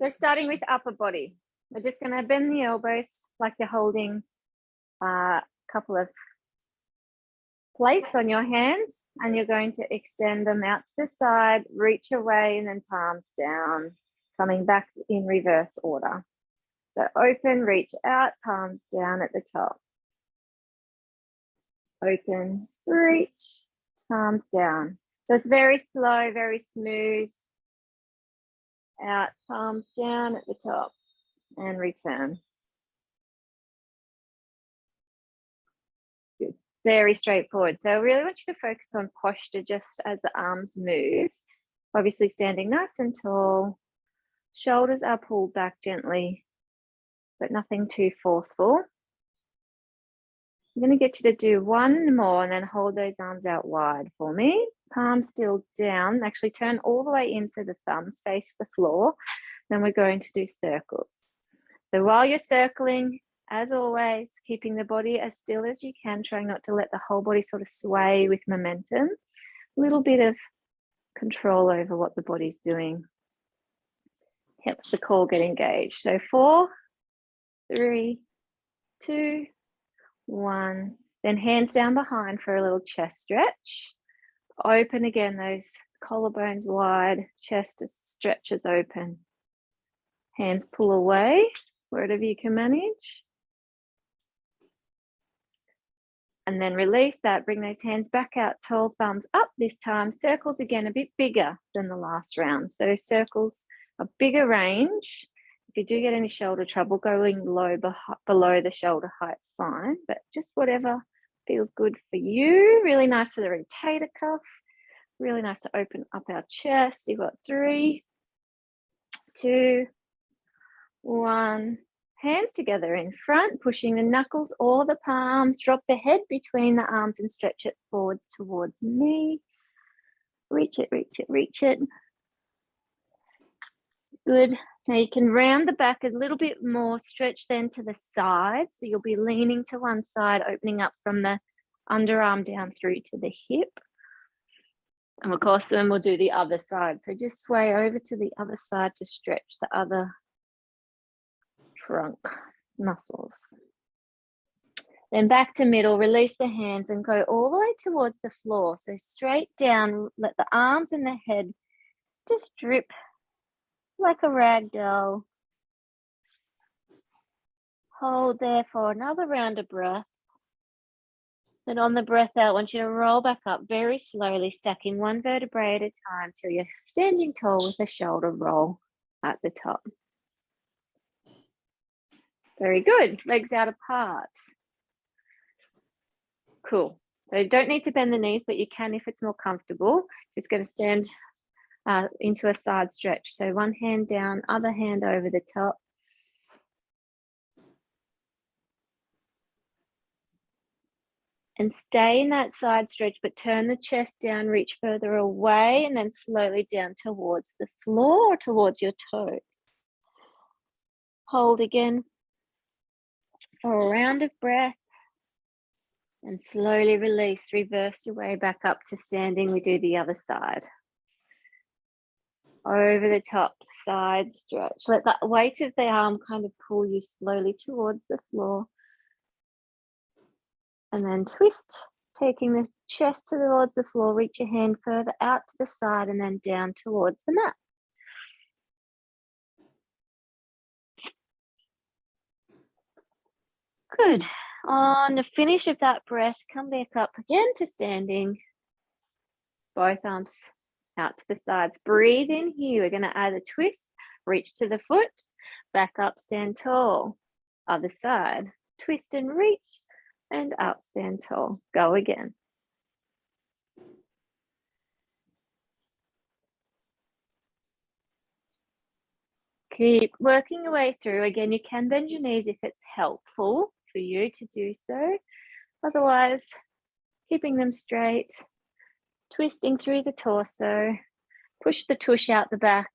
So starting with upper body, we're just going to bend the elbows like you're holding a couple of plates on your hands, and you're going to extend them out to the side, reach away, and then palms down, coming back in reverse order. So open, reach out, palms down at the top. Open, reach, palms down. So it's very slow, very smooth. Out, palms down at the top, and return. Good. Very straightforward. So I really want you to focus on posture just as the arms move. Obviously standing nice and tall. Shoulders are pulled back gently, but nothing too forceful. I'm going to get you to do one more and then hold those arms out wide for me. Palms still down. Actually turn all the way in so the thumbs face the floor. Then we're going to do circles. So while you're circling, as always, keeping the body as still as you can, trying not to let the whole body sort of sway with momentum. A little bit of control over what the body's doing helps the core get engaged. So 4, 3, 2, 1. Then hands down behind for a little chest stretch. Open again, those collarbones wide, chest stretches open. Hands pull away wherever you can manage. And then release that, bring those hands back out, tall, thumbs up this time. Circles again, a bit bigger than the last round. So circles, a bigger range. If you do get any shoulder trouble, going low below the shoulder height's fine, but just whatever feels good for you. Really nice for the rotator cuff. Really nice to open up our chest. You've got 3, 2, 1. Hands together in front, pushing the knuckles or the palms. Drop the head between the arms and stretch it forwards towards me. Reach it, reach it, reach it. Good. Now you can round the back a little bit more, stretch then to the side. So you'll be leaning to one side, opening up from the underarm down through to the hip. And of course, then we'll do the other side. So just sway over to the other side to stretch the other trunk muscles. Then back to middle, release the hands and go all the way towards the floor. So straight down, let the arms and the head just drip like a rag doll. Hold there for another round of breath. And on the breath out, I want you to roll back up very slowly, stacking one vertebrae at a time till you're standing tall with a shoulder roll at the top. Very good. Legs out apart. Cool. So you don't need to bend the knees, but you can if it's more comfortable. Just going to stand into a side stretch. So one hand down, other hand over the top. And stay in that side stretch, but turn the chest down, reach further away, and then slowly down towards the floor or towards your toes. Hold again for a round of breath. And slowly release, reverse your way back up to standing. We do the other side. Over the top, side stretch. Let the weight of the arm kind of pull you slowly towards the floor. And then twist, taking the chest towards the floor, reach your hand further out to the side and then down towards the mat. Good. On the finish of that breath, come back up again to standing. Both arms out to the sides. Breathe in here. We're going to either twist, reach to the foot, back up, stand tall. Other side. Twist and reach, and up, stand tall. Go again. Keep working your way through. Again, you can bend your knees if it's helpful for you to do so. Otherwise, keeping them straight, twisting through the torso, push the tush out the back.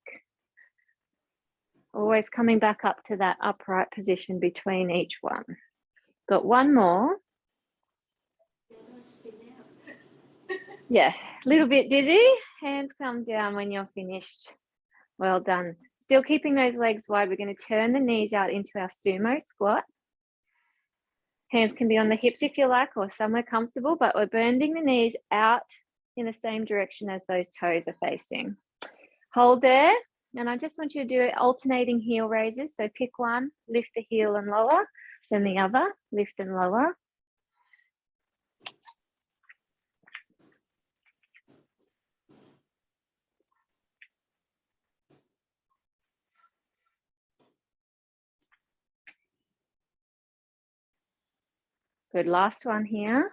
Always coming back up to that upright position between each one. Got one more. Yeah, a little bit dizzy. Hands come down when you're finished. Well done. Still keeping those legs wide, we're going to turn the knees out into our sumo squat. Hands can be on the hips if you like, or somewhere comfortable, but we're bending the knees out in the same direction as those toes are facing. Hold there, and I just want you to do alternating heel raises. So pick one, lift the heel and lower, then the other, lift and lower. Good, last one here.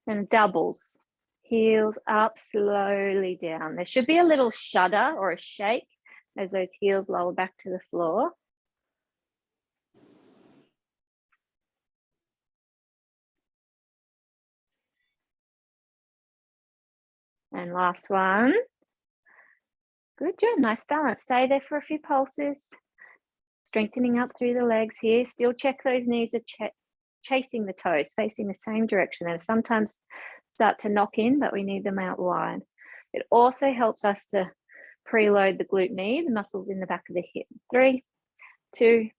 And doubles. Heels up, slowly down. There should be a little shudder or a shake as those heels lower back to the floor. And last one. Good job, nice balance. Stay there for a few pulses. Strengthening up through the legs here. Still check those knees are chasing the toes, facing the same direction. And sometimes start to knock in, but we need them out wide. It also helps us to preload the glute med, the muscles in the back of the hip. 3, 2,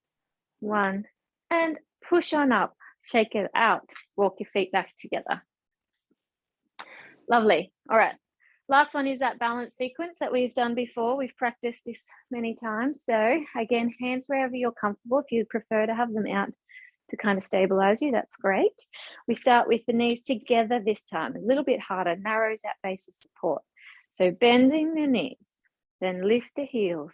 1, and push on up. Shake it out. Walk your feet back together. Lovely. All right. Last one is that balance sequence that we've done before. We've practiced this many times. So again, hands wherever you're comfortable. If you prefer to have them out to kind of stabilize you, that's great. We start with the knees together this time, a little bit harder, narrows that base of support. So bending the knees, then lift the heels,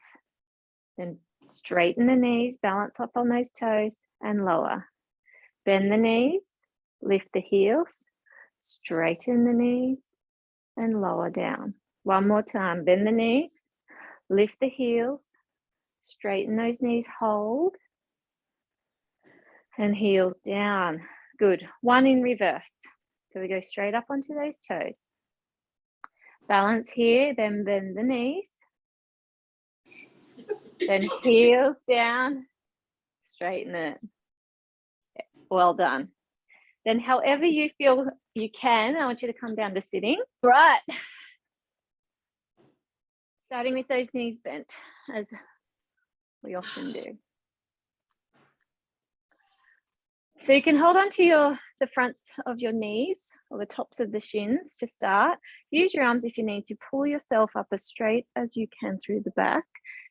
then straighten the knees, balance up on those toes and lower. Bend the knees, lift the heels, straighten the knees and lower down. One more time, bend the knees, lift the heels, straighten those knees, hold, and heels down. Good. One in reverse. So we go straight up onto those toes. Balance here, then bend the knees. Then heels down, straighten it. Well done. Then however you feel you can, I want you to come down to sitting. Right. Starting with those knees bent, as we often do. So you can hold on to the fronts of your knees or the tops of the shins to start. Use your arms if you need to. Pull yourself up as straight as you can through the back.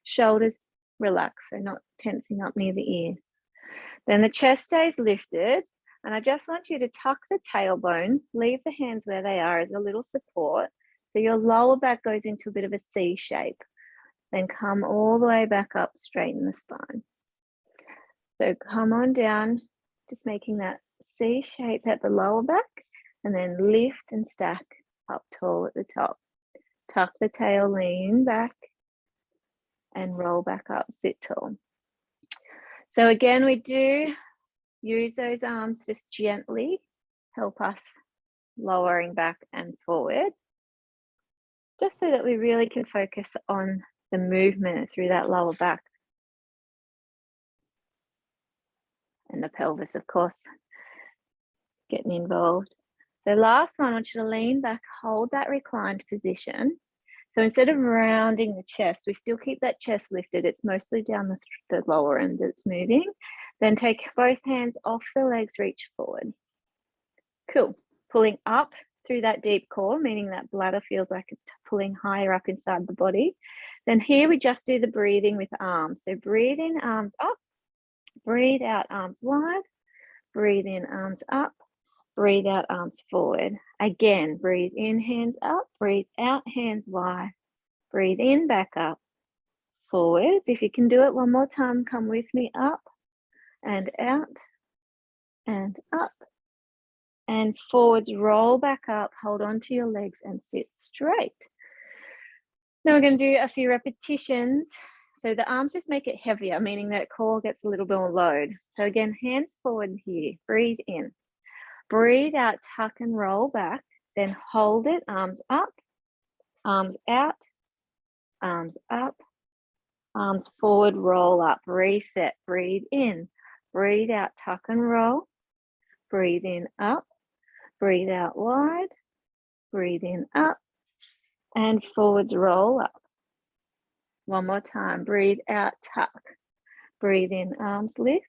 Shoulders relax, so not tensing up near the ears. Then the chest stays lifted. And I just want you to tuck the tailbone, leave the hands where they are as a little support. So your lower back goes into a bit of a C shape. Then come all the way back up, straighten the spine. So come on down, just making that C shape at the lower back, and then lift and stack up tall at the top. Tuck the tail, lean back, and roll back up, sit tall. So again, we do use those arms just gently, help us lowering back and forward, just so that we really can focus on the movement through that lower back. And the pelvis, of course, getting involved. So last one, I want you to lean back, hold that reclined position. So instead of rounding the chest, we still keep that chest lifted. It's mostly down the lower end that's moving. Then take both hands off the legs, reach forward. Cool. Pulling up through that deep core, meaning that bladder feels like it's pulling higher up inside the body. Then here we just do the breathing with arms. So breathe in, arms up. Breathe out, arms wide. Breathe in, arms up. Breathe out, arms forward. Again, breathe in, hands up. Breathe out, hands wide. Breathe in, back up. Forwards. If you can do it one more time, come with me. Up and out and up and forwards. Roll back up. Hold on to your legs and sit straight. Now we're going to do a few repetitions. So the arms just make it heavier, meaning that core gets a little bit more load. So again, hands forward here. Breathe in. Breathe out, tuck and roll back. Then hold it, arms up, arms out, arms up, arms forward, roll up, reset. Breathe in. Breathe out, tuck and roll. Breathe in, up. Breathe out wide. Breathe in, up. And forwards, roll up. One more time. Breathe out, tuck. Breathe in, arms lift.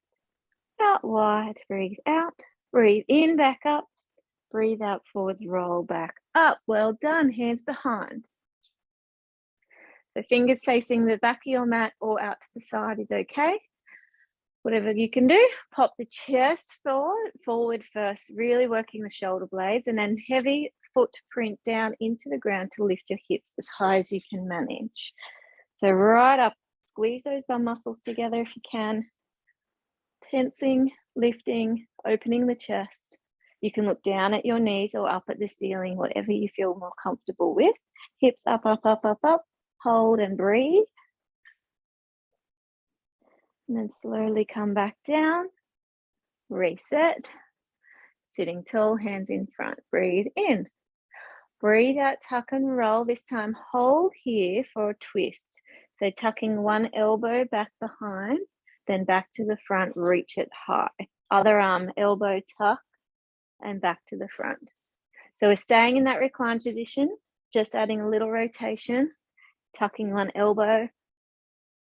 Out wide. Breathe out. Breathe in, back up. Breathe out, forwards, roll back up. Well done. Hands behind. So fingers facing the back of your mat or out to the side is okay. Whatever you can do. Pop the chest forward first, really working the shoulder blades, and then heavy footprint down into the ground to lift your hips as high as you can manage. So right up, squeeze those bum muscles together if you can. Tensing, lifting, opening the chest. You can look down at your knees or up at the ceiling, whatever you feel more comfortable with. Hips up, up, up, up, up. Hold and breathe. And then slowly come back down. Reset. Sitting tall, hands in front. Breathe in. Breathe out, tuck and roll. This time hold here for a twist. So tucking one elbow back behind, then back to the front, reach it high. Other arm, elbow tuck, and back to the front. So we're staying in that reclined position, just adding a little rotation, tucking one elbow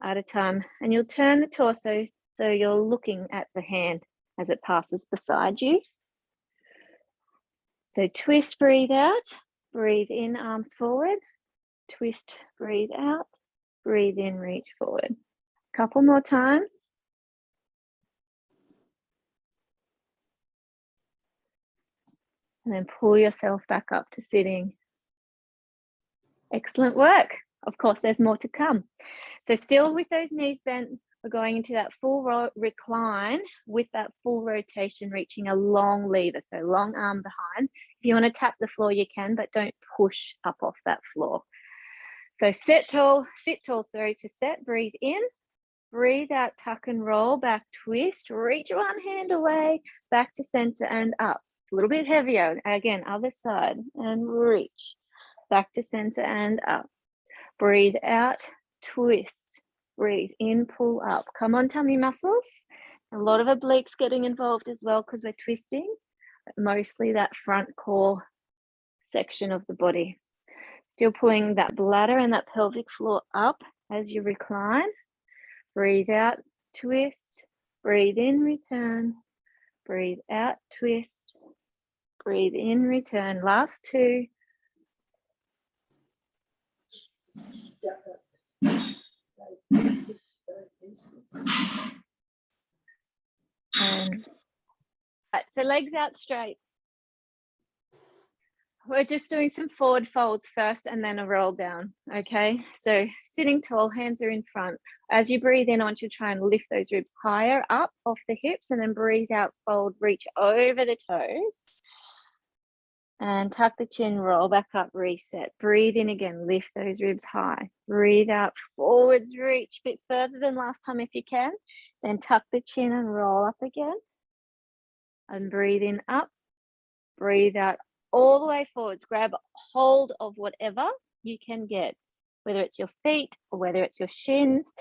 at a time. And you'll turn the torso so you're looking at the hand as it passes beside you. So twist, breathe out. Breathe in, arms forward. Twist, breathe out. Breathe in, reach forward. Couple more times. And then pull yourself back up to sitting. Excellent work. Of course, there's more to come. So still with those knees bent, we're going into that full recline with that full rotation, reaching a long lever, so long arm behind. If you want to tap the floor, you can, but don't push up off that floor. So sit tall, to set, breathe in, breathe out, tuck and roll, back twist, reach one hand away, back to center and up. It's a little bit heavier. Again, other side, and reach, back to center and up. Breathe out, twist, breathe in, pull up. Come on, tummy muscles. A lot of obliques getting involved as well because we're twisting, but mostly that front core section of the body. Still pulling that bladder and that pelvic floor up as you recline. Breathe out, twist, breathe in, return. Breathe out, twist, breathe in, return. Last two. And so legs out straight. We're just doing some forward folds first and then a roll down, okay? So sitting tall, hands are in front. As you breathe in, I want you to try and lift those ribs higher up off the hips, and then breathe out, fold, reach over the toes. And tuck the chin, roll back up, reset. Breathe in again, lift those ribs high. Breathe out, forwards, reach a bit further than last time if you can. Then tuck the chin and roll up again. And breathe in up, breathe out all the way forwards. Grab hold of whatever you can get, whether it's your feet or whether it's your shins.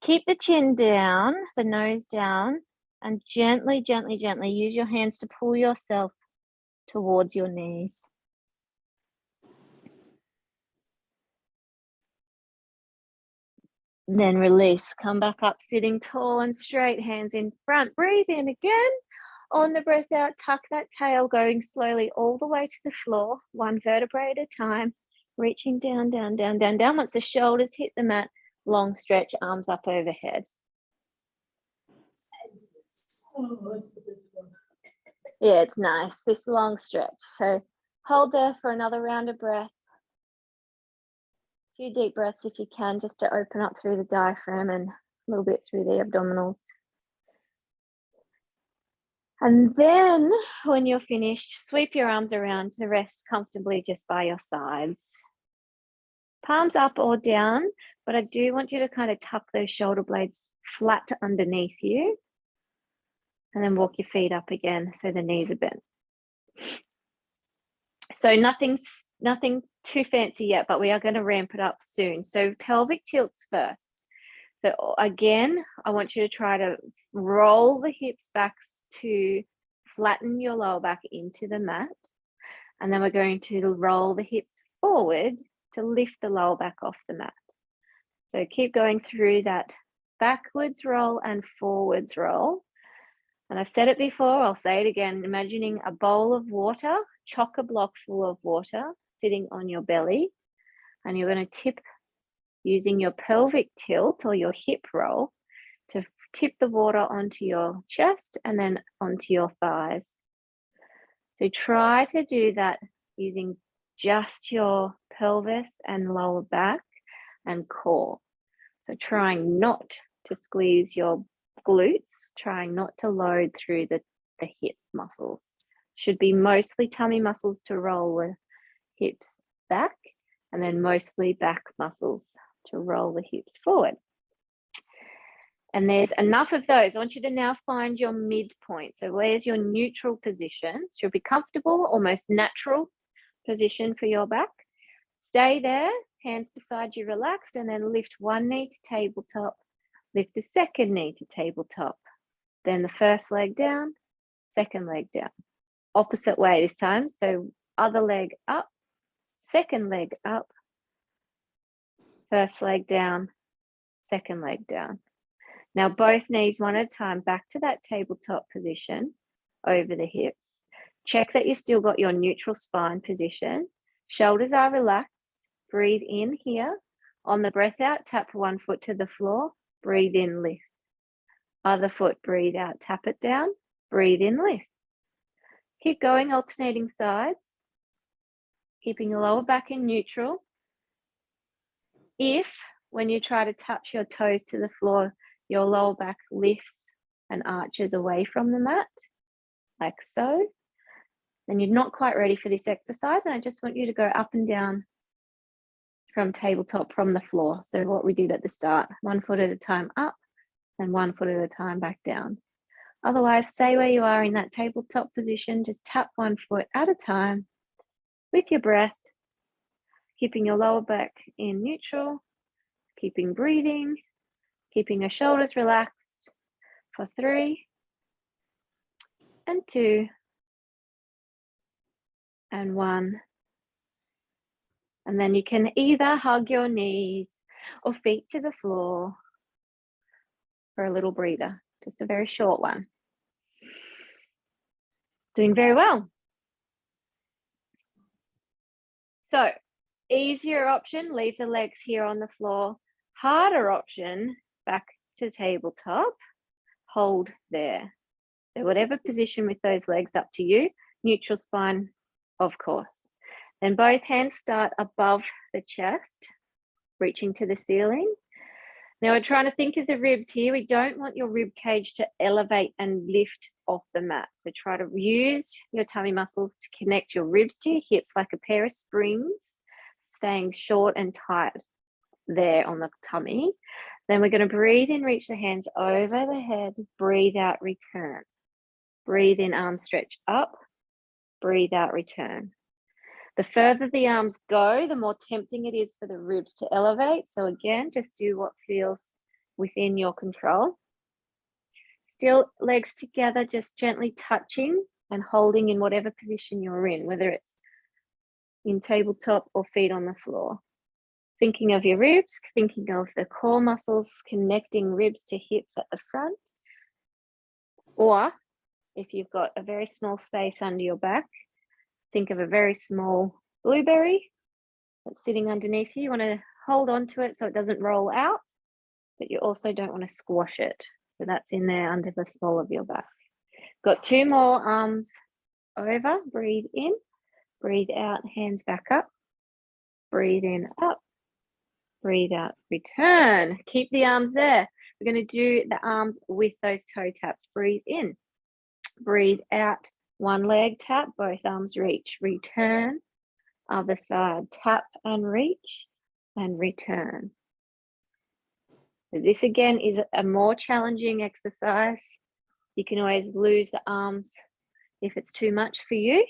Keep the chin down, the nose down, and gently, gently, gently use your hands to pull yourself towards your knees. Then release, come back up, sitting tall and straight, hands in front. Breathe in again. On the breath out, tuck that tail, going slowly all the way to the floor, one vertebrae at a time, reaching down, down, down, down, down. Once the shoulders hit the mat, long stretch, arms up overhead. Yeah, it's nice, this long stretch. So hold there for another round of breath. A few deep breaths if you can, just to open up through the diaphragm and a little bit through the abdominals. And then when you're finished, sweep your arms around to rest comfortably just by your sides. Palms up or down, but I do want you to kind of tuck those shoulder blades flat underneath you. And then walk your feet up again so the knees are bent. So nothing too fancy yet, but we are going to ramp it up soon. So pelvic tilts first. So again, I want you to try to roll the hips back to flatten your lower back into the mat. And then we're going to roll the hips forward to lift the lower back off the mat. So keep going through that backwards roll and forwards roll. And I've said it before, I'll say it again, imagining a bowl of water, chock-a-block full of water sitting on your belly, and you're going to tip using your pelvic tilt or your hip roll to tip the water onto your chest and then onto your thighs. So try to do that using just your pelvis and lower back and core. So trying not to squeeze your glutes, trying not to load through the hip muscles. Should be mostly tummy muscles to roll the hips back, and then mostly back muscles to roll the hips forward. And there's enough of those. I want you to now find your midpoint. So where's your neutral position? Should be comfortable, almost natural position for your back. Stay there, hands beside you relaxed, and then lift one knee to tabletop, lift the second knee to tabletop, then the first leg down, second leg down. Opposite way this time. So other leg up, second leg up, first leg down, second leg down. Now both knees one at a time back to that tabletop position over the hips. Check that you've still got your neutral spine position. Shoulders are relaxed. Breathe in here. On the breath out, tap one foot to the floor. Breathe in, lift. Other foot, breathe out, tap it down. Breathe in, lift. Keep going, alternating sides. Keeping your lower back in neutral. If, when you try to touch your toes to the floor, your lower back lifts and arches away from the mat, like so, then you're not quite ready for this exercise, and I just want you to go up and down from tabletop, from the floor. So what we did at the start, 1 foot at a time up and 1 foot at a time back down. Otherwise, stay where you are in that tabletop position. Just tap 1 foot at a time with your breath, keeping your lower back in neutral, keeping breathing, keeping your shoulders relaxed for 3 and 2 and 1. And then you can either hug your knees or feet to the floor for a little breather, just a very short one. Doing very well. So, easier option, leave the legs here on the floor. Harder option, back to tabletop, hold there. So whatever position with those legs, up to you. Neutral spine, of course. Then both hands start above the chest, reaching to the ceiling. Now we're trying to think of the ribs here. We don't want your rib cage to elevate and lift off the mat. So try to use your tummy muscles to connect your ribs to your hips like a pair of springs, staying short and tight there on the tummy. Then we're going to breathe in, reach the hands over the head, breathe out, return. Breathe in, arms stretch up, breathe out, return. The further the arms go, the more tempting it is for the ribs to elevate. So again, just do what feels within your control. Still legs together, just gently touching and holding in whatever position you're in, whether it's in tabletop or feet on the floor. Thinking of your ribs, thinking of the core muscles connecting ribs to hips at the front. Or if you've got a very small space under your back, think of a very small blueberry that's sitting underneath you. You want to hold on to it so it doesn't roll out, but you also don't want to squash it. So that's in there under the small of your back. Got 2 more arms over. Breathe in, breathe out, hands back up. Breathe in, up, breathe out, return. Keep the arms there. We're going to do the arms with those toe taps. Breathe in, breathe out. 1 leg tap, both arms reach, return. Other side, tap and reach and return. So this again is a more challenging exercise. You can always lose the arms if it's too much for you.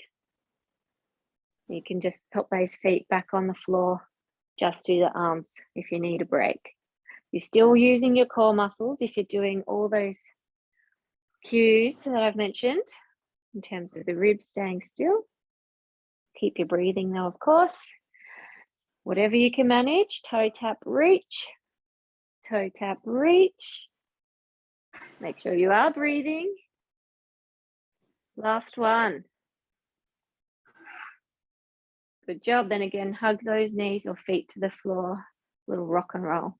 You can just put those feet back on the floor, just do the arms if you need a break. You're still using your core muscles if you're doing all those cues that I've mentioned in terms of the ribs staying still. Keep your breathing though, of course. Whatever you can manage, toe tap, reach, toe tap reach. Make sure you are breathing. Last one. Good job. Then again, hug those knees or feet to the floor. Little rock and roll.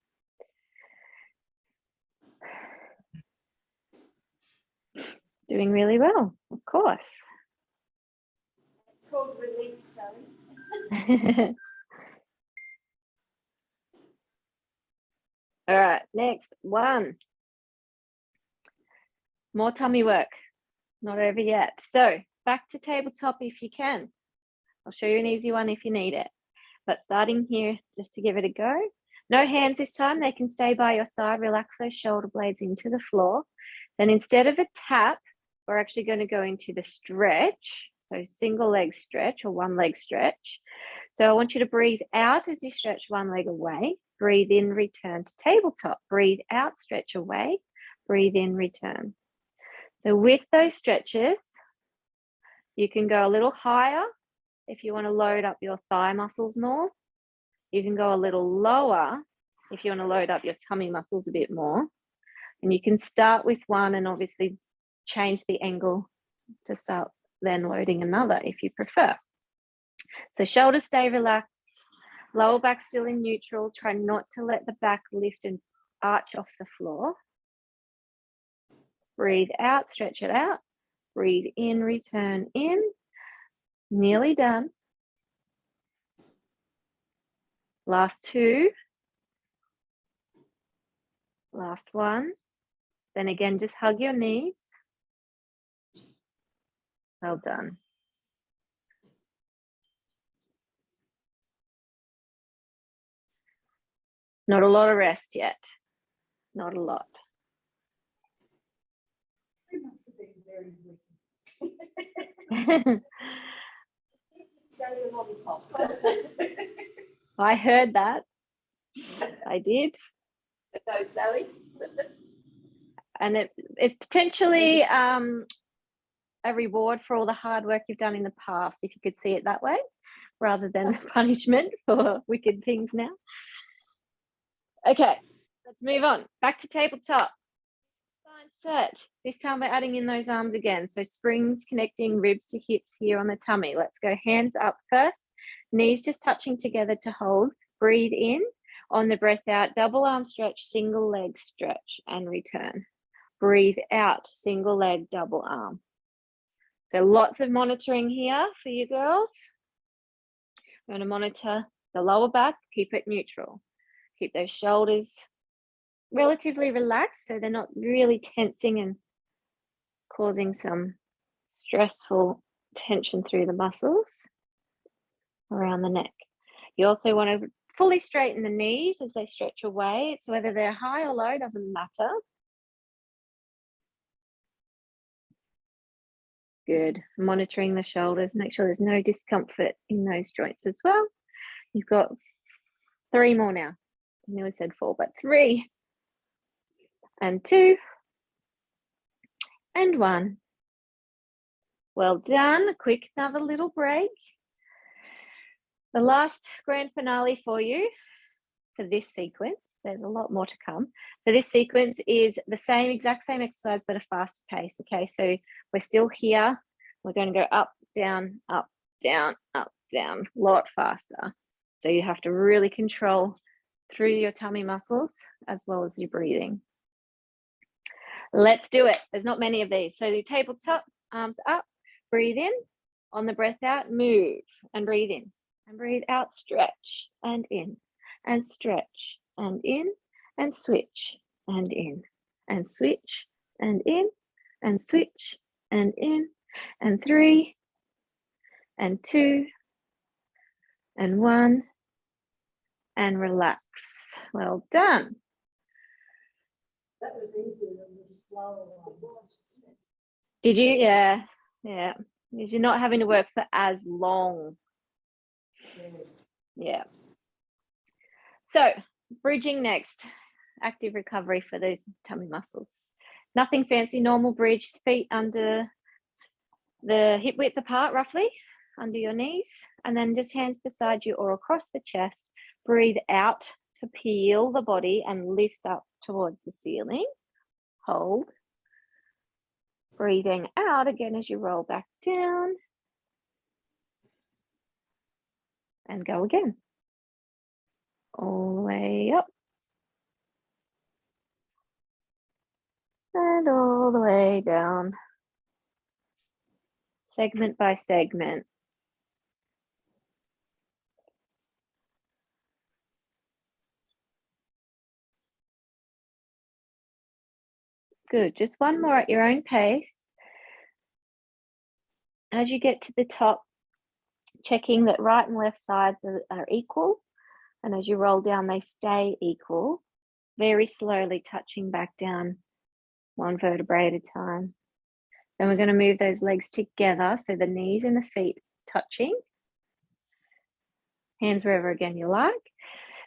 Doing really well, of course. It's called relief, Sally. All right, next one. More tummy work. Not over yet. So back to tabletop if you can. I'll show you an easy one if you need it. But starting here, just to give it a go. No hands this time. They can stay by your side. Relax those shoulder blades into the floor. Then instead of a tap, we're actually going to go into the stretch. So single leg stretch or one leg stretch. So I want you to breathe out as you stretch one leg away. Breathe in, return to tabletop. Breathe out, stretch away. Breathe in, return. So with those stretches, you can go a little higher if you want to load up your thigh muscles more. You can go a little lower if you want to load up your tummy muscles a bit more. And you can start with one and obviously change the angle to start then loading another if you prefer. So shoulders stay relaxed, lower back still in neutral. Try not to let the back lift and arch off the floor. Breathe out, stretch it out. Breathe in, return in. Nearly done. Last two. Last one. Then again, just hug your knees. Well done. Not a lot of rest yet. Not a lot. Sally a lollipop. I heard that. I did. No, Sally. And it's potentially a reward for all the hard work you've done in the past, if you could see it that way, rather than punishment for wicked things now. Okay, let's move on. Back to tabletop. Spine set. This time we're adding in those arms again. So springs connecting ribs to hips here on the tummy. Let's go hands up first. Knees just touching together to hold. Breathe in. On the breath out, double arm stretch, single leg stretch and return. Breathe out, single leg, double arm. So lots of monitoring here for you girls. We're going to monitor the lower back, keep it neutral. Keep those shoulders relatively relaxed so they're not really tensing and causing some stressful tension through the muscles around the neck. You also want to fully straighten the knees as they stretch away. It's whether they're high or low, doesn't matter. Good. Monitoring the shoulders, make sure there's no discomfort in those joints as well. You've got 3 more now. I nearly said 4, but 3 and 2 and 1. Well done. Quick, another little break. The last grand finale for you for this sequence. There's a lot more to come. So this sequence is the exact same exercise, but a faster pace. Okay, so we're still here. We're going to go up, down, up, down, up, down, a lot faster. So you have to really control through your tummy muscles as well as your breathing. Let's do it. There's not many of these. So the tabletop, arms up, breathe in. On the breath out, move and breathe in. And breathe out, stretch and in. And stretch and in. And switch and in. And switch and in. And switch and in. And 3 and 2 and 1. And relax. Well done. That was easier than the slower one. Did you? Yeah. Yeah. Because you're not having to work for as long. Yeah. So, bridging next. Active recovery for those tummy muscles. Nothing fancy, normal bridge, feet under the hip width apart, roughly, under your knees, and then just hands beside you or across the chest. Breathe out to to peel the body and lift up towards the ceiling. Hold. Breathing out again as you roll back down. And go again. All the way up. And all the way down. Segment by segment. Good, just one more at your own pace. As you get to the top, checking that right and left sides are equal. And as you roll down, they stay equal. Very slowly touching back down one vertebrae at a time. Then we're going to move those legs together, so the knees and the feet touching. Hands wherever again you like.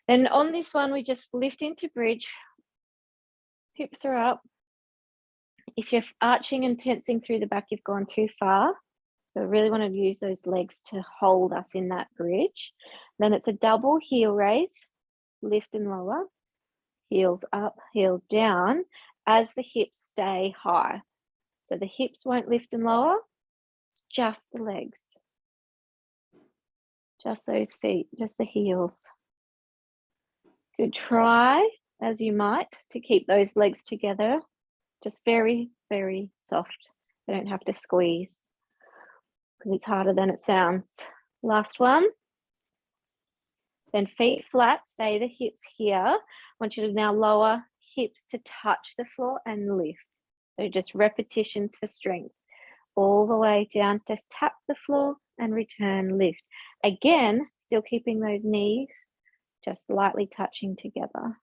Then on this one, we just lift into bridge. Hips are up. If you're arching and tensing through the back, you've gone too far. So I really want to use those legs to hold us in that bridge. Then it's a double heel raise, lift and lower, heels up, heels down, as the hips stay high. So the hips won't lift and lower, just the legs. Just those feet, just the heels. Good, try as you might to keep those legs together. Just very, very soft. They don't have to squeeze because it's harder than it sounds. Last one. Then feet flat, stay the hips here. I want you to now lower hips to touch the floor and lift. So just repetitions for strength. All the way down, just tap the floor and return, lift. Again, still keeping those knees just lightly touching together.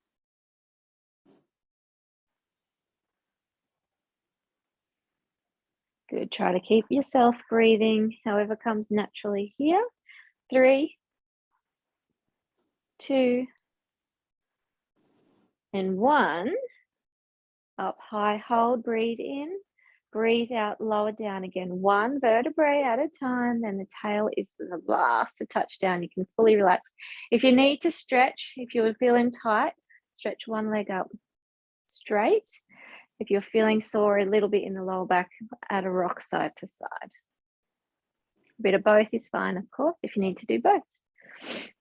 Good, try to keep yourself breathing however comes naturally here. 3, 2, and 1. Up high, hold, breathe in, breathe out, lower down again. One vertebrae at a time, then the tail is the last to touch down. You can fully relax. If you need to stretch, if you're feeling tight, stretch one leg up straight. If you're feeling sore a little bit in the lower back, add a rock side to side. A bit of both is fine, of course, if you need to do both.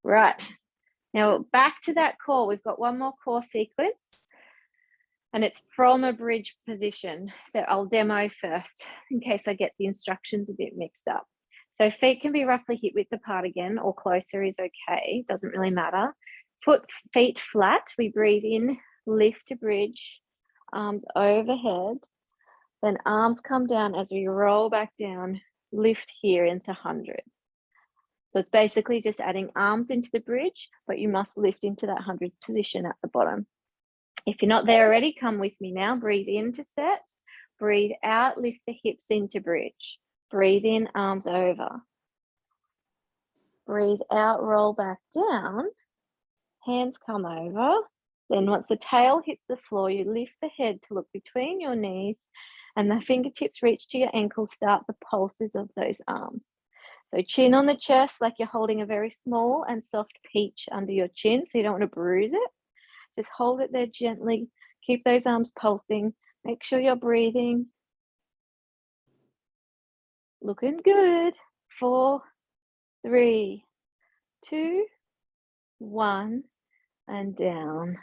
Right, now back to that core. We've got one more core sequence and it's from a bridge position. So I'll demo first in case I get the instructions a bit mixed up. So feet can be roughly hip width apart again, or closer is okay, doesn't really matter. Feet flat, we breathe in, lift to bridge, arms overhead, then arms come down as we roll back down, lift here into 100. So it's basically just adding arms into the bridge, but you must lift into that 100 position at the bottom. If you're not there already, come with me now. Breathe in to set, breathe out, lift the hips into bridge. Breathe in, arms over. Breathe out, roll back down. Hands come over. Then once the tail hits the floor, you lift the head to look between your knees and the fingertips reach to your ankles, start the pulses of those arms. So chin on the chest like you're holding a very small and soft peach under your chin, so you don't want to bruise it. Just hold it there gently. Keep those arms pulsing. Make sure you're breathing. Looking good. 4, 3, 2, 1, and down.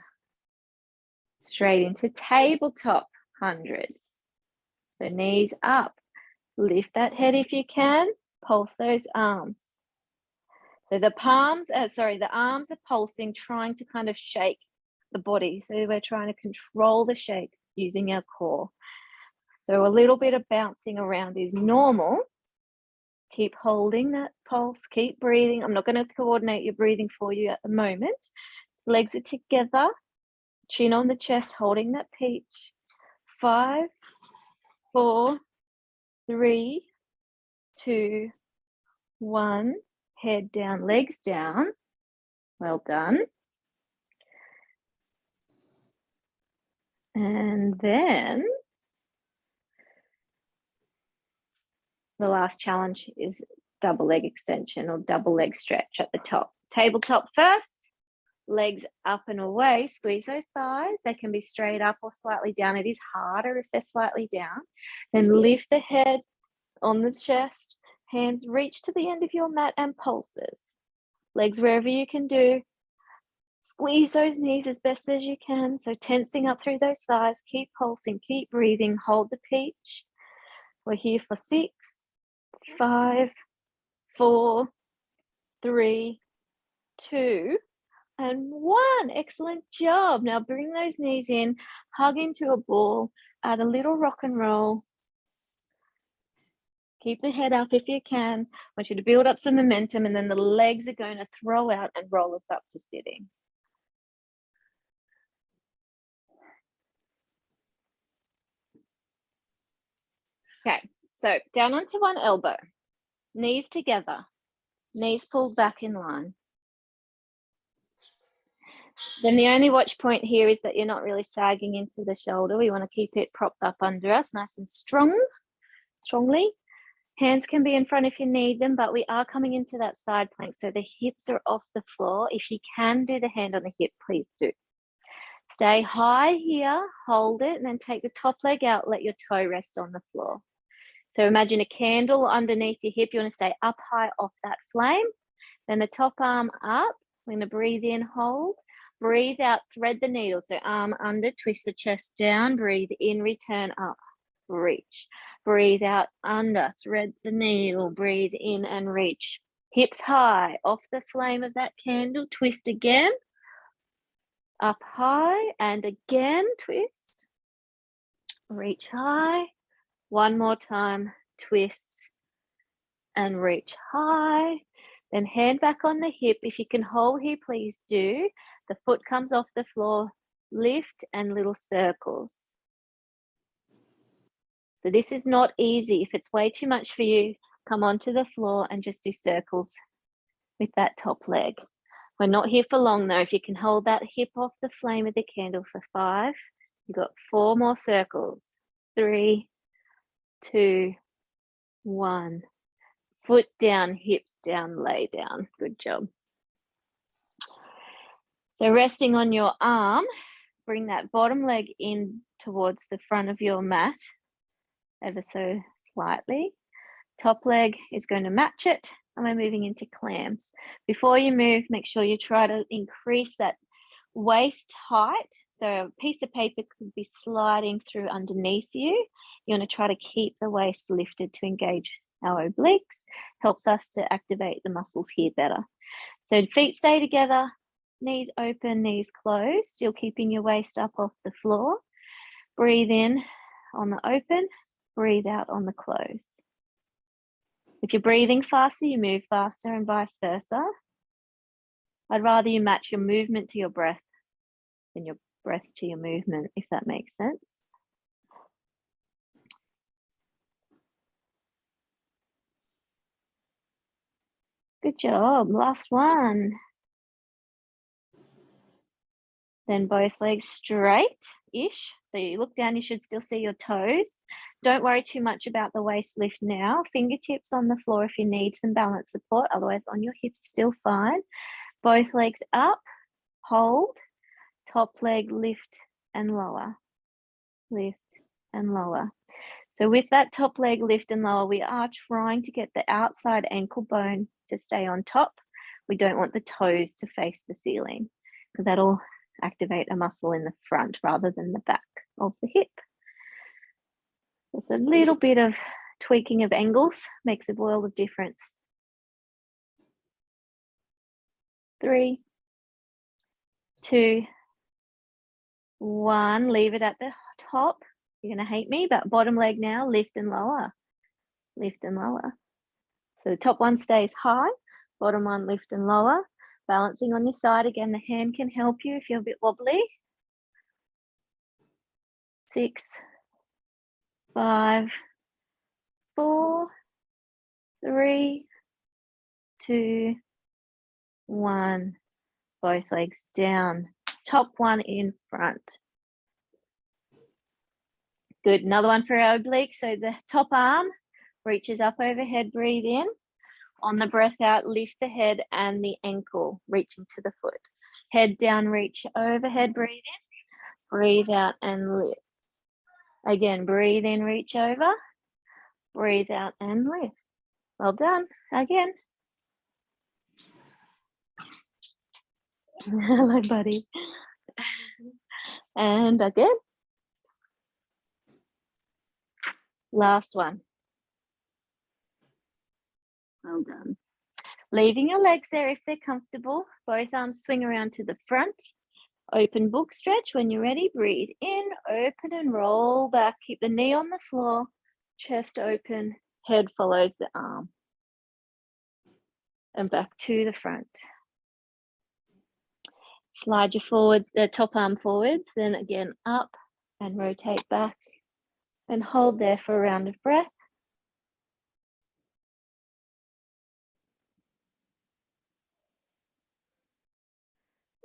Straight into tabletop hundreds. So knees up. Lift that head if you can. Pulse those arms. So the arms are pulsing, trying to kind of shake the body. So we're trying to control the shake using our core. So a little bit of bouncing around is normal. Keep holding that pulse, keep breathing. I'm not going to coordinate your breathing for you at the moment. Legs are together, chin on the chest, holding that peach. 5, 4, 3, 2, 1. Head down, legs down. Well done. And then The last challenge is double leg extension or double leg stretch at the top. Tabletop first, legs up and away, squeeze those thighs. They can be straight up or slightly down. It is harder if they're slightly down. Then lift the head on the chest, hands reach to the end of your mat and pulses. Legs wherever you can do. Squeeze those knees as best as you can. So tensing up through those thighs, keep pulsing, keep breathing, hold the peach. We're here for 6, 5, 4, 3, 2, and 1. Excellent job. Now bring those knees in, hug into a ball, add a little rock and roll. Keep the head up if you can. I want you to build up some momentum, and then the legs are going to throw out and roll us up to sitting. Okay, so down onto one elbow, knees together, knees pulled back in line. Then the only watch point here is that you're not really sagging into the shoulder. We want to keep it propped up under us, nice and strongly. Hands can be in front if you need them, but we are coming into that side plank. So the hips are off the floor. If you can do the hand on the hip, please do. Stay high here, hold it, and then take the top leg out, let your toe rest on the floor. So imagine a candle underneath your hip. You want to stay up high off that flame. Then the top arm up. We're going to breathe in, hold. Breathe out, thread the needle. So arm under, twist the chest down, breathe in, return up, reach. Breathe out, under, thread the needle, breathe in and reach. Hips high, off the flame of that candle, twist again. Up high and again, twist. Reach high. One more time, twist and reach high. Then hand back on the hip. If you can hold here, please do. The foot comes off the floor, lift and little circles. So this is not easy. If it's way too much for you, come onto the floor and just do circles with that top leg. We're not here for long though. If you can hold that hip off the flame of the candle for 5, you've got 4 more circles. 3, 2, 1. Foot down, hips down, lay down. Good job. So resting on your arm, bring that bottom leg in towards the front of your mat, ever so slightly. Top leg is going to match it, and we're moving into clams. Before you move, make sure you try to increase that waist height. So a piece of paper could be sliding through underneath you. You want to try to keep the waist lifted to engage our obliques. Helps us to activate the muscles here better. So feet stay together, knees open, knees closed, still keeping your waist up off the floor. Breathe in on the open, breathe out on the close. If you're breathing faster, you move faster and vice versa. I'd rather you match your movement to your breath than your breath to your movement, if that makes sense. Good job. Last one. Then both legs straight-ish. So you look down, you should still see your toes. Don't worry too much about the waist lift now. Fingertips on the floor if you need some balance support. Otherwise, on your hips, still fine. Both legs up, hold. Top leg lift and lower. Lift and lower. So with that top leg lift and lower, we are trying to get the outside ankle bone to stay on top. We don't want the toes to face the ceiling because that'll activate a muscle in the front rather than the back of the hip. Just a little bit of tweaking of angles makes a world of difference. 3, 2, 1. Leave it at the top. You're going to hate me, but bottom leg now, lift and lower. Lift and lower. So the top one stays high, bottom one lift and lower. Balancing on your side. Again, the hand can help you if you're a bit wobbly. 6, 5, 4, 3, 2, 1. Both legs down. Top one in front. Good. Another one for our oblique. So the top arm, reaches up overhead, breathe in. On the breath out, lift the head and the ankle, reaching to the foot. Head down, reach overhead, breathe in. Breathe out and lift. Again, breathe in, reach over. Breathe out and lift. Well done. Again. Hello, buddy. And again. Last one. Well done. Leaving your legs there if they're comfortable. Both arms swing around to the front. Open book stretch. When you're ready, breathe in, open and roll back. Keep the knee on the floor, chest open, head follows the arm. And back to the front. Slide your forwards, the top arm forwards, then again up and rotate back. And hold there for a round of breath.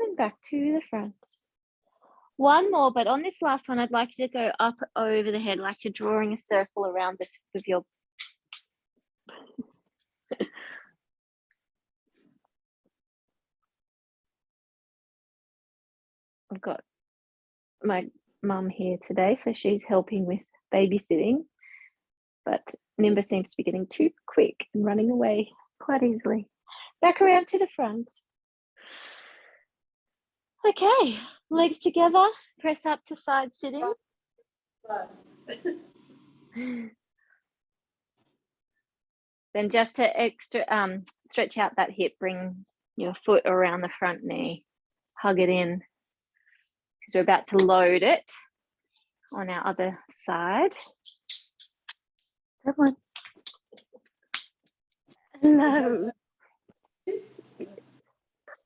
And back to the front. One more, but on this last one, I'd like you to go up over the head, like you're drawing a circle around the tip of your... I've got my mum here today, so she's helping with babysitting, but Nimba seems to be getting too quick and running away quite easily. Back around to the front. Okay, legs together, press up to side sitting. Then just to extra stretch out that hip, bring your foot around the front knee, hug it in, because we're about to load it on our other side. Come on. Hello.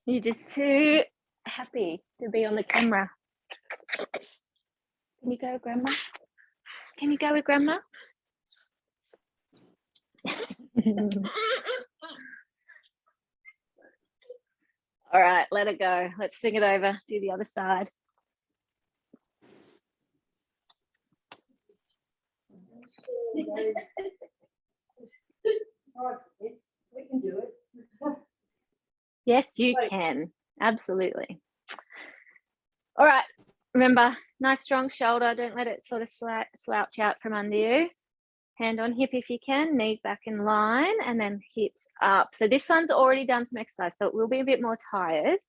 You're just too happy to be on the camera. Can you go, Grandma? Can you go with Grandma? All right, let it go. Let's swing it over, do the other side. We can do it. Yes, you can. Absolutely. All right. Remember, nice strong shoulder. Don't let it sort of slouch out from under you. Hand on hip if you can, knees back in line, and then hips up. So this one's already done some exercise, so it will be a bit more tired.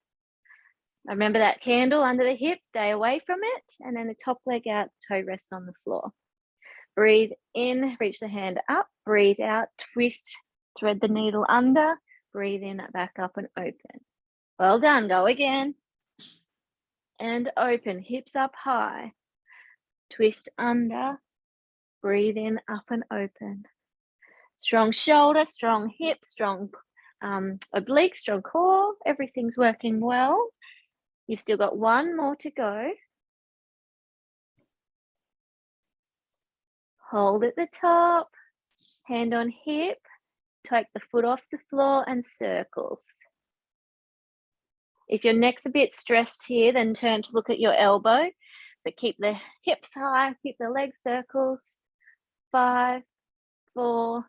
Remember that candle under the hip, stay away from it, and then the top leg out, toe rests on the floor. Breathe in, reach the hand up, breathe out, twist, thread the needle under, breathe in, back up and open. Well done, go again. And open, hips up high, twist under, breathe in, up and open. Strong shoulder, strong hip, strong oblique, strong core, everything's working well. You've still got one more to go. Hold at the top, hand on hip, take the foot off the floor and circles. If your neck's a bit stressed here, then turn to look at your elbow, but keep the hips high, keep the leg circles. 5, 4,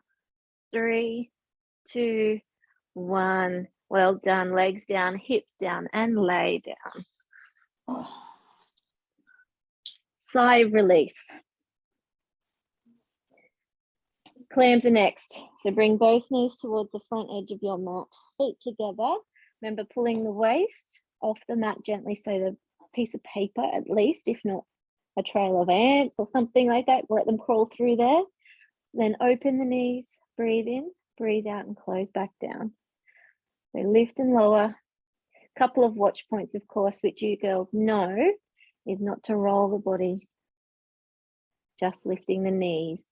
3, 2, 1. Well done. Legs down, hips down, and lay down. Sigh of relief. Clams are next. So bring both knees towards the front edge of your mat. Feet together. Remember pulling the waist off the mat gently, so the piece of paper at least, if not a trail of ants or something like that, let them crawl through there. Then open the knees, breathe in, breathe out and close back down. So lift and lower. A couple of watch points, of course, which you girls know is not to roll the body, just lifting the knees.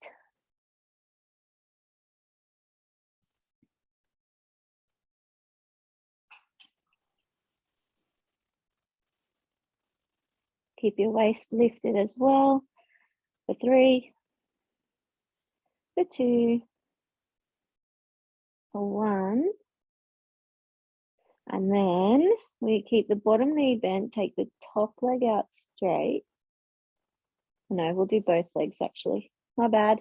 Keep your waist lifted as well. For 3, for 2, for 1. And then we keep the bottom knee bent, take the top leg out straight. No, we'll do both legs actually. My bad.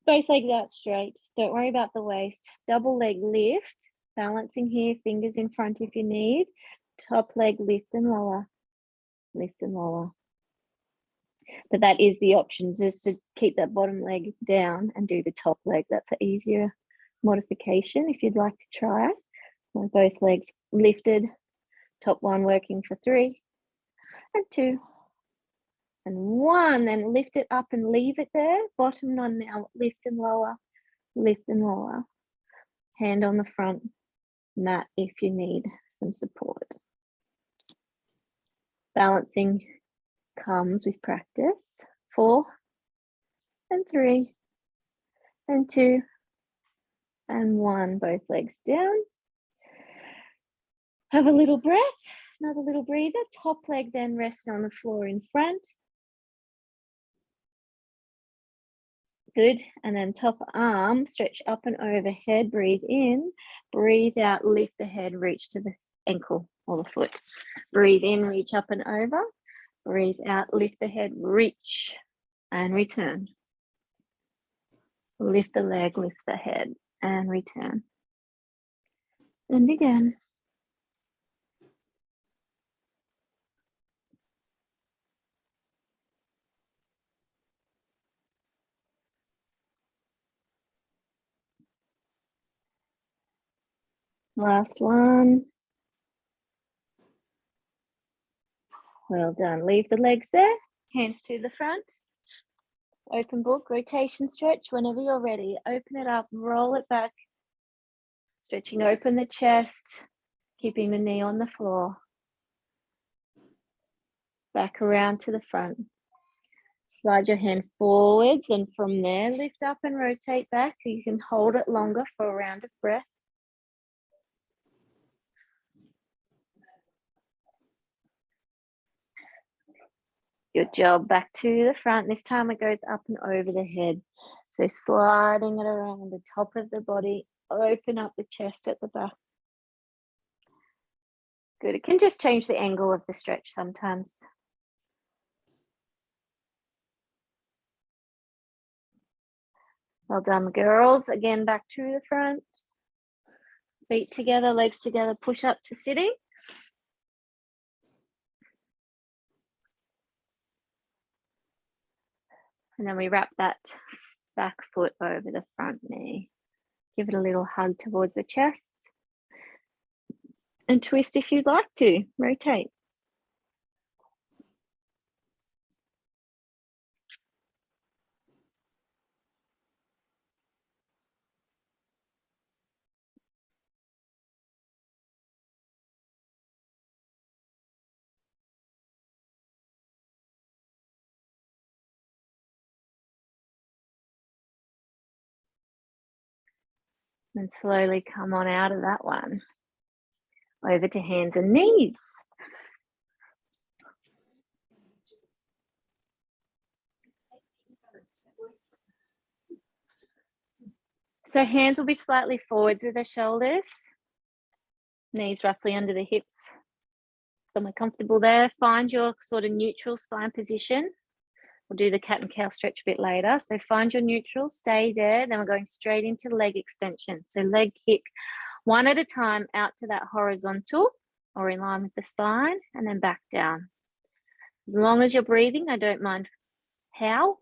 Both legs out straight. Don't worry about the waist. Double leg lift. Balancing here, fingers in front if you need. Top leg lift and lower. Lift and lower. But that is the option, just to keep that bottom leg down and do the top leg. That's an easier modification if you'd like to try it. With both legs lifted. Top one working for 3 and 2 and 1. Then lift it up and leave it there. Bottom one now, lift and lower, lift and lower. Hand on the front mat if you need some support. Balancing comes with practice. 4 and 3 and 2 and 1. Both legs down. Have a little breath, another little breather. Top leg then rests on the floor in front. Good. And then top arm, stretch up and overhead. Breathe in, breathe out, lift the head, reach to the ankle or the foot. Breathe in, reach up and over. Breathe out, lift the head, reach and return. Lift the leg, lift the head and return. And again. Last one. Well done. Leave the legs there. Hands to the front. Open book, rotation stretch. Whenever you're ready, open it up, roll it back. Stretching open the chest, keeping the knee on the floor. Back around to the front. Slide your hand forwards, and from there, lift up and rotate back. You can hold it longer for a round of breath. Good job. Back to the front. This time it goes up and over the head. So sliding it around the top of the body. Open up the chest at the back. Good. It can just change the angle of the stretch sometimes. Well done, girls. Again, back to the front. Feet together, legs together, push up to sitting. And then we wrap that back foot over the front knee. Give it a little hug towards the chest. And twist if you'd like to. Rotate. And slowly come on out of that one. Over to hands and knees. So hands will be slightly forwards of the shoulders. Knees roughly under the hips. Somewhere comfortable there. Find your sort of neutral spine position. We'll do the cat and cow stretch a bit later. So find your neutral, stay there. Then we're going straight into leg extension. So leg kick one at a time out to that horizontal or in line with the spine, and then back down. As long as you're breathing, I don't mind how.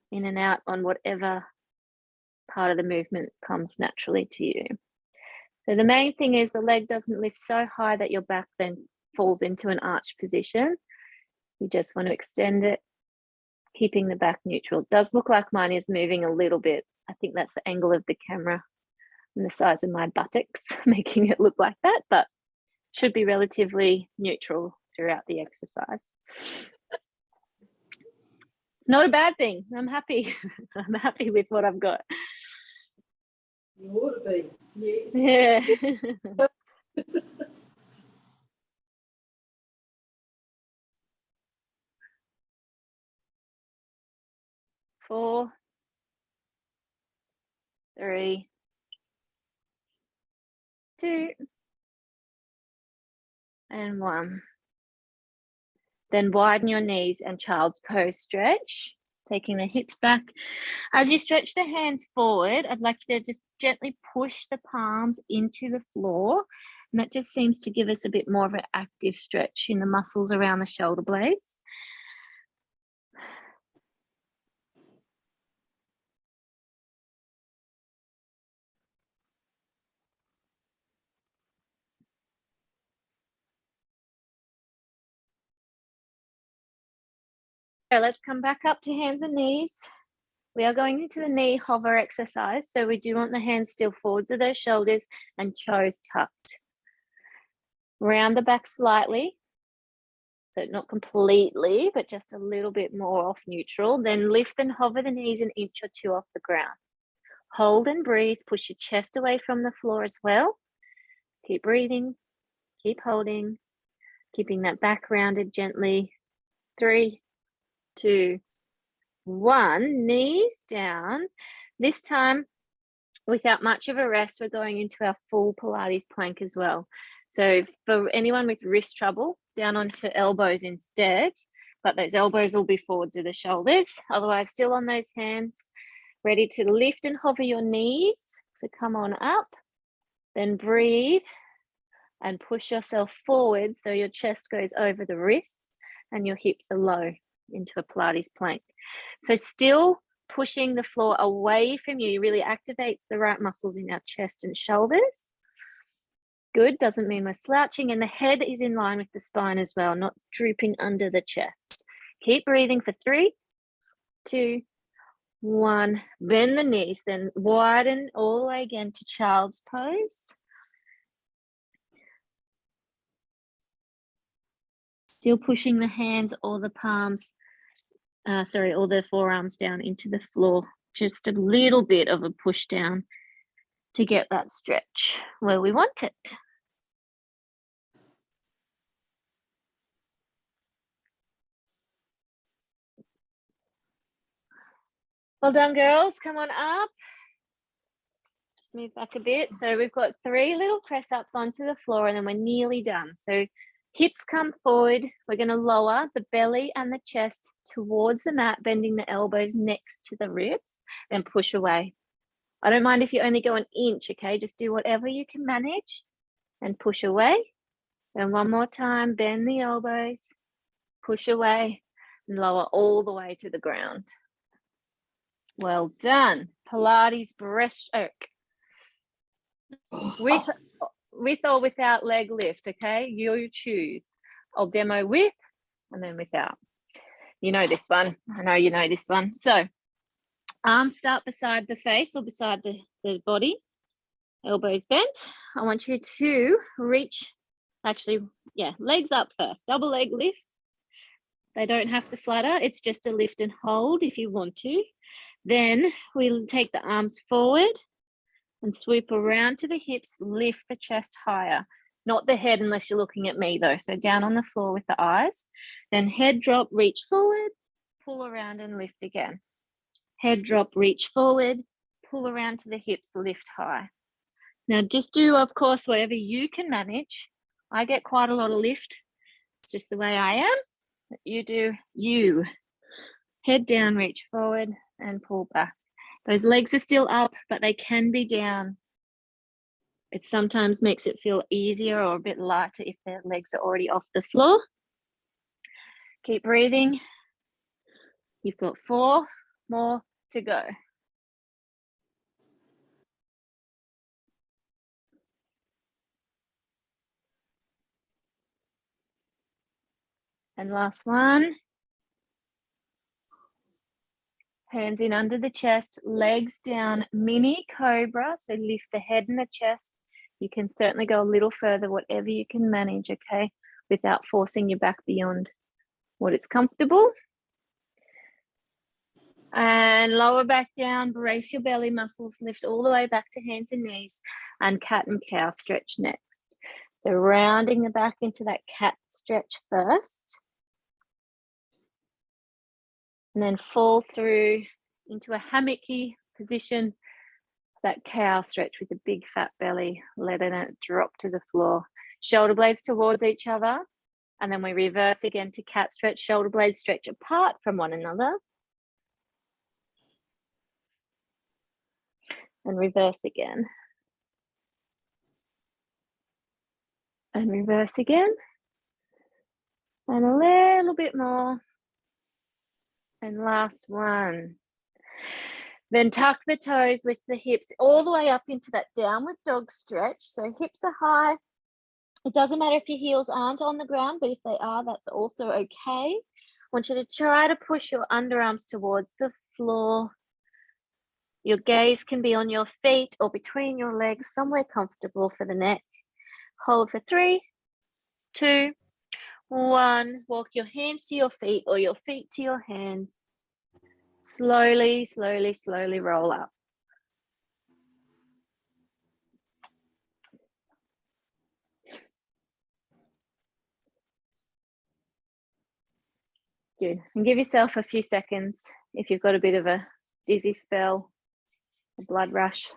In and out on whatever part of the movement comes naturally to you. So the main thing is the leg doesn't lift so high that your back then falls into an arch position. You just want to extend it, keeping the back neutral. It does look like mine is moving a little bit. I think that's the angle of the camera and the size of my buttocks making it look like that, but should be relatively neutral throughout the exercise. It's not a bad thing. I'm happy. I'm happy with what I've got. You ought to be, yes. Yeah. 4, 3, 2, and 1. Then widen your knees and child's pose stretch. taking the hips back. As you stretch the hands forward, I'd like you to just gently push the palms into the floor. And that just seems to give us a bit more of an active stretch in the muscles around the shoulder blades. So let's come back up to hands and knees. We are going into the knee hover exercise. So we do want the hands still forwards of those shoulders and toes tucked. Round the back slightly. So not completely, but just a little bit more off neutral. Then lift and hover the knees an inch or two off the ground. Hold and breathe. Push your chest away from the floor as well. Keep breathing. Keep holding. Keeping that back rounded gently. 3, 2, 1. Knees down. This time, without much of a rest, we're going into our full Pilates plank as well. So for anyone with wrist trouble, down onto elbows instead, but those elbows will be forwards of the shoulders. Otherwise, still on those hands, ready to lift and hover your knees. So come on up, then breathe and push yourself forward so your chest goes over the wrists and your hips are low into a Pilates plank. So still pushing the floor away from you really activates the right muscles in our chest and shoulders. Good, doesn't mean we're slouching, and the head is in line with the spine as well, not drooping under the chest. Keep breathing for 3, 2, 1. Bend the knees, then widen all the way again to child's pose. Still pushing the hands or the palms, or the forearms down into the floor. Just a little bit of a push down to get that stretch where we want it. Well done, girls. Come on up. Just move back a bit. So we've got 3 little press ups onto the floor and then we're nearly done. So hips come forward. We're going to lower the belly and the chest towards the mat, bending the elbows next to the ribs, then push away. I don't mind if you only go an inch, okay? Just do whatever you can manage and push away. Then one more time, bend the elbows, push away, and lower all the way to the ground. Well done. Pilates breaststroke. With or without leg lift, okay? You choose. I'll demo with and then without. You know this one. I know you know this one. So arms start beside the face or beside the body. Elbows bent. I want you to reach, legs up first. Double leg lift. They don't have to flutter. It's just a lift and hold if you want to. Then we'll take the arms forward and swoop around to the hips, lift the chest higher. Not the head unless you're looking at me though. So down on the floor with the eyes. Then head drop, reach forward, pull around and lift again. Head drop, reach forward, pull around to the hips, lift high. Now just do, of course, whatever you can manage. I get quite a lot of lift. It's just the way I am. You do you. Head down, reach forward and pull back. Those legs are still up, but they can be down. It sometimes makes it feel easier or a bit lighter if their legs are already off the floor. Keep breathing. You've got 4 more to go. And last one. Hands in under the chest, legs down, mini cobra. So lift the head and the chest. You can certainly go a little further, whatever you can manage, okay, without forcing your back beyond what it's comfortable. And lower back down, brace your belly muscles, lift all the way back to hands and knees, and cat and cow stretch next. So rounding the back into that cat stretch first. And then fall through into a hammocky position, that cow stretch with a big fat belly, letting it drop to the floor. Shoulder blades towards each other. And then we reverse again to cat stretch, shoulder blades stretch apart from one another. and reverse again. And reverse again. And a little bit more. And last one. Then tuck the toes, lift the hips all the way up into that downward dog stretch. So hips are high. It doesn't matter if your heels aren't on the ground, but if they are, that's also okay. I want you to try to push your underarms towards the floor. Your gaze can be on your feet or between your legs, somewhere comfortable for the neck. Hold for 3, 2, 1. Walk your hands to your feet or your feet to your hands. Slowly, slowly, slowly roll up. Good. And give yourself a few seconds if you've got a bit of a dizzy spell, a blood rush.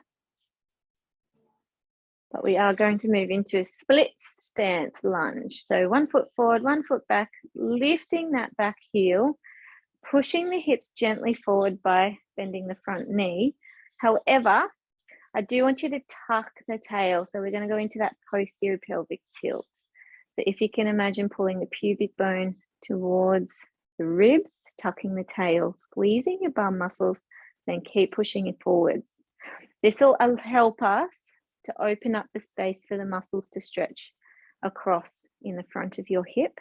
But we are going to move into a split stance lunge. So 1 foot forward, 1 foot back, lifting that back heel, pushing the hips gently forward by bending the front knee. However, I do want you to tuck the tail. So we're going to go into that posterior pelvic tilt. So if you can imagine pulling the pubic bone towards the ribs, tucking the tail, squeezing your bum muscles, then keep pushing it forwards. This will help us to open up the space for the muscles to stretch across in the front of your hip.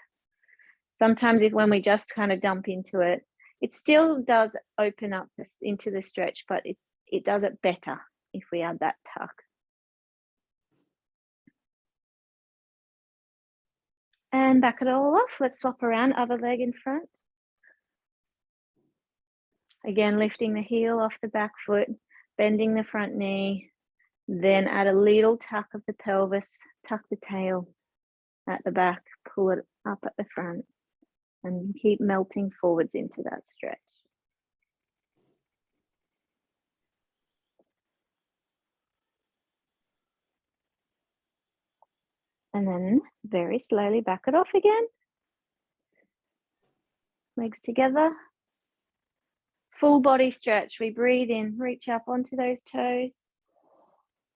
Sometimes when we just kind of dump into it, it still does open up into the stretch, but it does it better if we add that tuck. And back it all off. Let's swap around, other leg in front. Again, lifting the heel off the back foot, bending the front knee, then add a little tuck of the pelvis, tuck the tail at the back, pull it up at the front, and keep melting forwards into that stretch. And then very slowly back it off again. Legs together. Full body stretch. We breathe in, reach up onto those toes.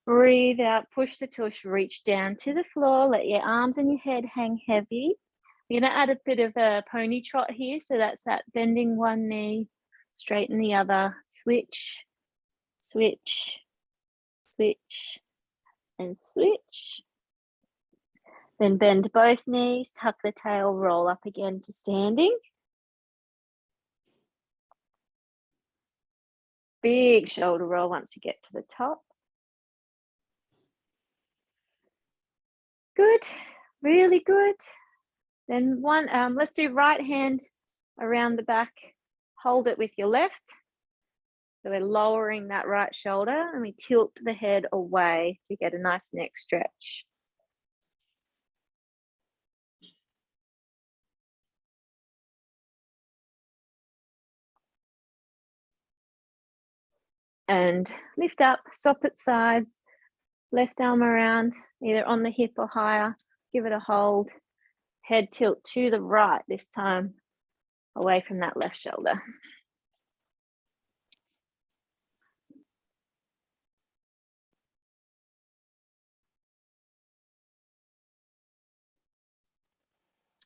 Breathe out, push the tush, reach down to the floor. Let your arms and your head hang heavy. You're going to add a bit of a pony trot here. So that's that bending one knee, straighten the other, switch, switch, switch, and switch. Then bend both knees, tuck the tail, roll up again to standing. Big shoulder roll once you get to the top. Good, really good. Then let's do right hand around the back. Hold it with your left. So we're lowering that right shoulder and we tilt the head away to get a nice neck stretch. And lift up, swap at sides, left arm around, either on the hip or higher. Give it a hold. Head tilt to the right this time, away from that left shoulder.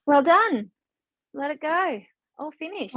Well done. Let it go. All finished.